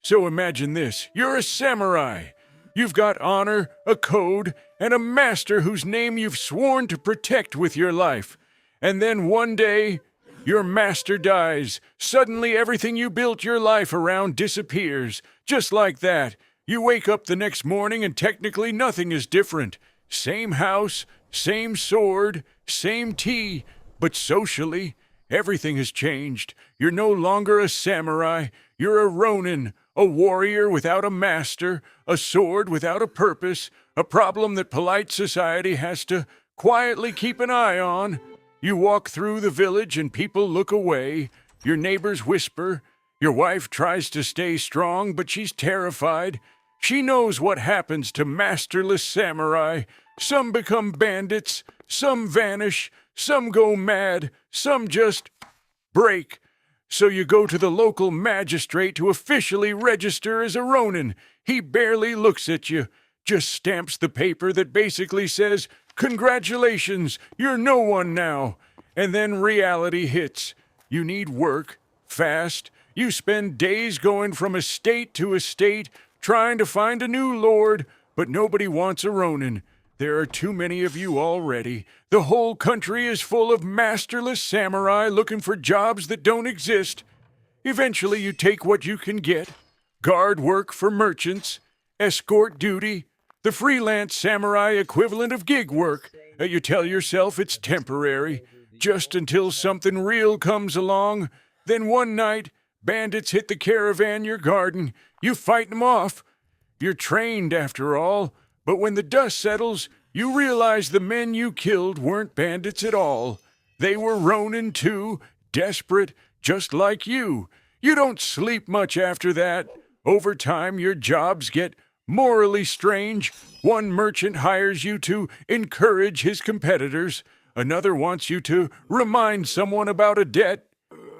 So imagine this. You're a samurai. You've got honor, a code, and a master whose name you've sworn to protect with your life. And then one day, your master dies. Suddenly everything you built your life around disappears. Just like that. You wake up the next morning and technically nothing is different. Same house, same sword, same tea, but socially, everything has changed. You're no longer a samurai. You're a ronin, a warrior without a master, a sword without a purpose, a problem that polite society has to quietly keep an eye on. You walk through the village and people look away. Your neighbors whisper. Your wife tries to stay strong, but she's terrified. She knows what happens to masterless samurai. Some become bandits, some vanish, some go mad, some just break. So you go to the local magistrate to officially register as a ronin. He barely looks at you, just stamps the paper that basically says, "Congratulations, you're no one now." And then reality hits. You need work, fast. You spend days going from estate to estate, trying to find a new lord, but nobody wants a ronin. There are too many of you already. The whole country is full of masterless samurai looking for jobs that don't exist. Eventually you take what you can get. Guard work for merchants, escort duty, the freelance samurai equivalent of gig work. You tell yourself it's temporary, just until something real comes along. Then one night, bandits hit the caravan you're guarding. You fight them off. You're trained after all, but when the dust settles, you realize the men you killed weren't bandits at all. They were ronin too, desperate, just like you. You don't sleep much after that. Over time, your jobs get morally strange. One merchant hires you to encourage his competitors. Another wants you to remind someone about a debt.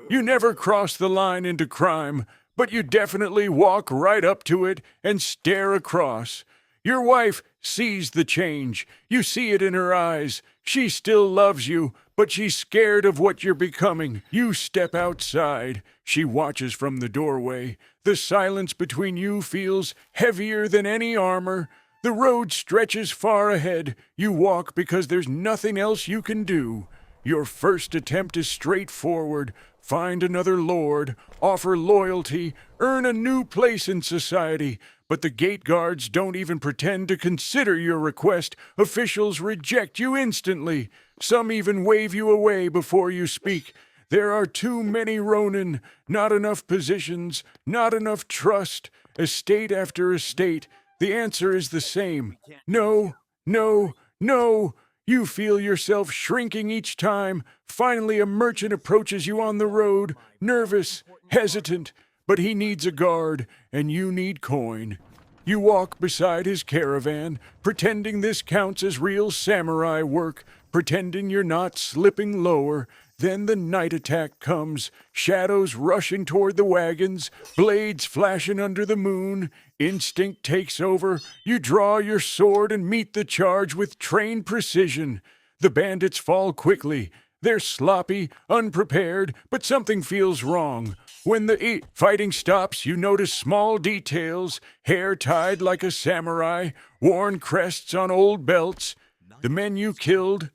You never cross the line into crime, but you definitely walk right up to it and stare across. Your wife sees the change. You see it in her eyes. She still loves you, but she's scared of what you're becoming. You step outside. She watches from the doorway. The silence between you feels heavier than any armor. The road stretches far ahead. You walk because there's nothing else you can do. Your first attempt is straightforward. Find another lord, offer loyalty, earn a new place in society. But the gate guards don't even pretend to consider your request. Officials reject you instantly. Some even wave you away before you speak. There are too many ronin, not enough positions, not enough trust. Estate after estate, the answer is the same. No, no, no. You feel yourself shrinking each time. Finally, a merchant approaches you on the road, nervous, hesitant, but he needs a guard, and you need coin. You walk beside his caravan, pretending this counts as real samurai work, pretending you're not slipping lower. Then the night attack comes, shadows rushing toward the wagons, blades flashing under the moon. Instinct takes over. You draw your sword and meet the charge with trained precision. The bandits fall quickly. They're sloppy, unprepared, but something feels wrong. When the fighting stops, you notice small details, hair tied like a samurai, worn crests on old belts. The men you killed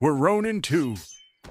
were ronin too.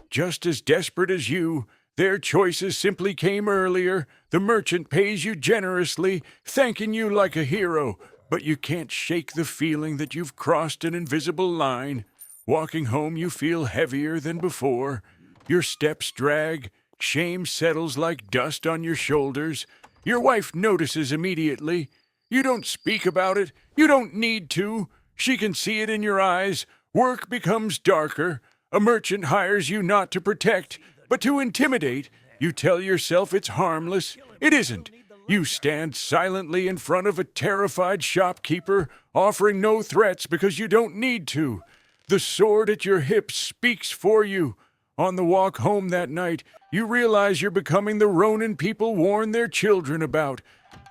Just as desperate as you, their choices simply came earlier. The merchant pays you generously, thanking you like a hero, but you can't shake the feeling that you've crossed an invisible line. Walking home, you feel heavier than before. Your steps drag. Shame settles like dust on your shoulders. Your wife notices immediately. You don't speak about it. You don't need to. She can see it in your eyes. Work becomes darker. A merchant hires you not to protect, but to intimidate. You tell yourself it's harmless. It isn't. You stand silently in front of a terrified shopkeeper, offering no threats because you don't need to. The sword at your hip speaks for you. On the walk home that night, you realize you're becoming the ronin people warn their children about.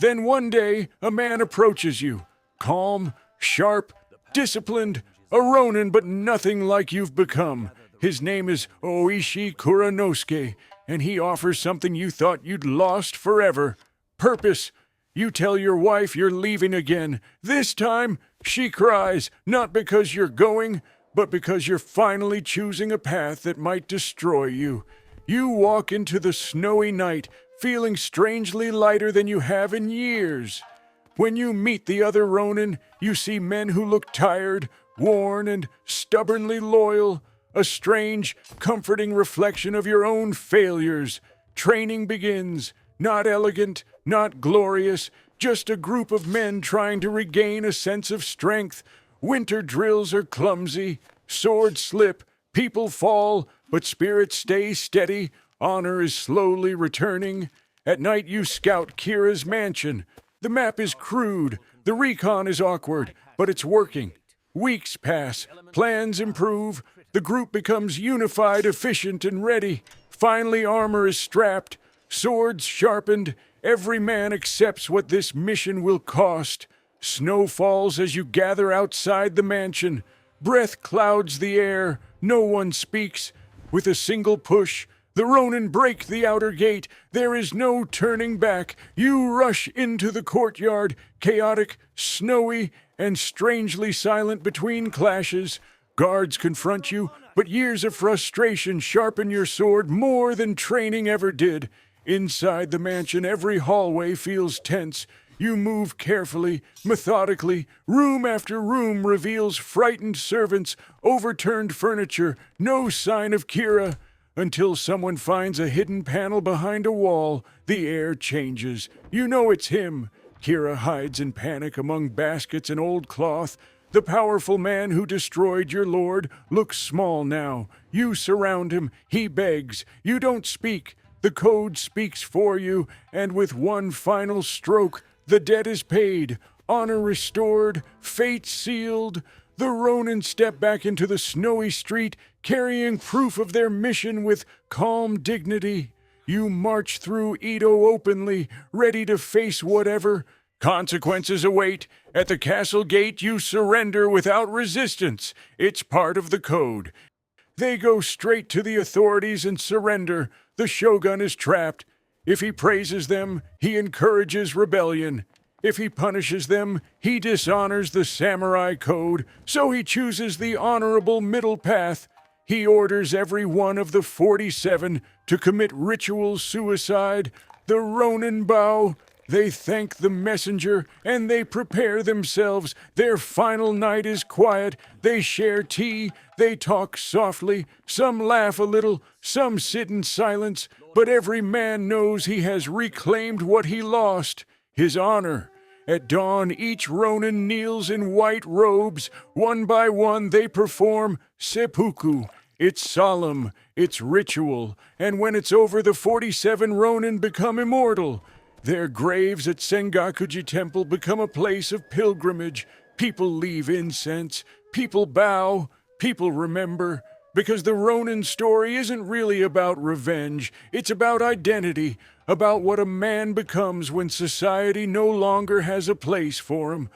Then one day, a man approaches you. Calm, sharp, disciplined, a ronin but nothing like you've become. His name is Oishi Kuranosuke, and he offers something you thought you'd lost forever. Purpose. You tell your wife you're leaving again. This time, she cries, not because you're going, but because you're finally choosing a path that might destroy you. You walk into the snowy night, feeling strangely lighter than you have in years. When you meet the other ronin, you see men who look tired, worn, and stubbornly loyal, a strange, comforting reflection of your own failures. Training begins, not elegant, not glorious, just a group of men trying to regain a sense of strength. Winter drills are clumsy, swords slip, people fall, but spirits stay steady, honor is slowly returning. At night you scout Kira's mansion. The map is crude, the recon is awkward, but it's working. Weeks pass, plans improve, the group becomes unified, efficient, and ready. Finally, armor is strapped, swords sharpened, every man accepts what this mission will cost. Snow falls as you gather outside the mansion. Breath clouds the air, no one speaks. With a single push, the ronin break the outer gate. There is no turning back. You rush into the courtyard, chaotic, snowy, and strangely silent between clashes. Guards confront you, but years of frustration sharpen your sword more than training ever did. Inside the mansion, every hallway feels tense. You move carefully, methodically. Room after room reveals frightened servants, overturned furniture, no sign of Kira. Until someone finds a hidden panel behind a wall, the air changes. You know it's him. Kira hides in panic among baskets and old cloth. The powerful man who destroyed your lord looks small now. You surround him. He begs. You don't speak. The code speaks for you, and with one final stroke, the debt is paid, honor restored, fate sealed. The ronin step back into the snowy street, carrying proof of their mission with calm dignity. You march through Edo openly, ready to face whatever. Consequences await. At the castle gate, you surrender without resistance. It's part of the code. They go straight to the authorities and surrender. The shogun is trapped. If he praises them, he encourages rebellion. If he punishes them, he dishonors the samurai code, so he chooses the honorable middle path. He orders every one of the 47 to commit ritual suicide. The ronin bow. They thank the messenger, and they prepare themselves. Their final night is quiet. They share tea. They talk softly. Some laugh a little. Some sit in silence. But every man knows he has reclaimed what he lost, his honor. At dawn, each ronin kneels in white robes. One by one, they perform seppuku. It's solemn. It's ritual. And when it's over, the 47 ronin become immortal. Their graves at Sengakuji Temple become a place of pilgrimage. People leave incense. People bow. People remember. Because the ronin story isn't really about revenge. It's about identity. About what a man becomes when society no longer has a place for him.